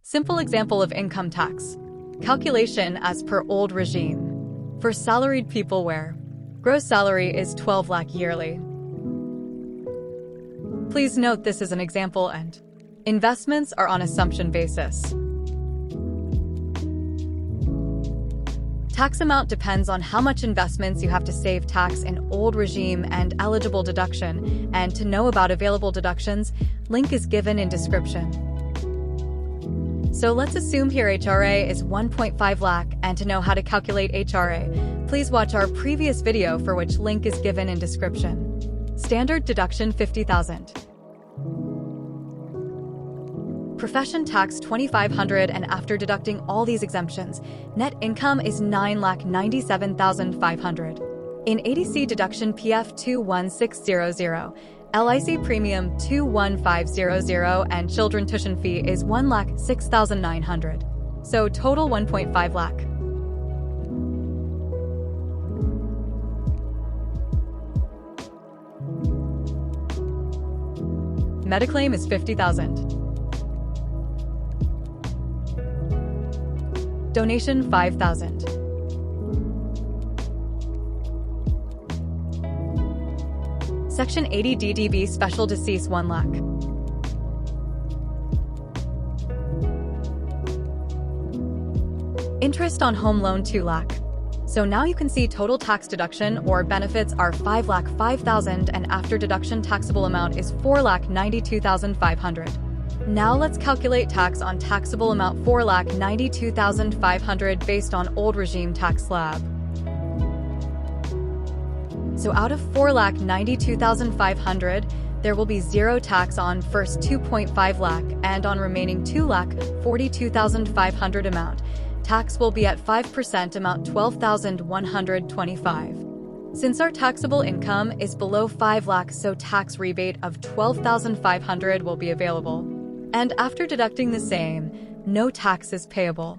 Simple example of income tax. Calculation as per old regime. For salaried people where gross salary is 12 lakh yearly. Please note this is an example and investments are on assumption basis. Tax amount depends on how much investments you have to save tax in old regime and eligible deduction, and to know about available deductions, link is given in description. So let's assume here HRA is 1.5 lakh, and to know how to calculate HRA, please watch our previous video for which link is given in description. Standard deduction 50,000. Profession tax 2,500, and after deducting all these exemptions, net income is 9,97,500. In ADC deduction PF 21600, LIC premium 21500, and children tuition fee is 1,06,900. So total 1.5 lakh. Mediclaim is 50,000. Donation 5,000. Section 80 DDB special decease 1 lakh. Interest on home loan 2 lakh. So now you can see total tax deduction or benefits are 5,05,000, and after deduction taxable amount is 4,92,500. Now let's calculate tax on taxable amount 4,92,500 based on old regime tax slab. So out of 4,92,500, there will be zero tax on first 2.5 lakh, and on remaining 2,42,500 amount, tax will be at 5% amount 12,125. Since our taxable income is below 5 lakh, so tax rebate of 12,500 will be available. And after deducting the same, no tax is payable.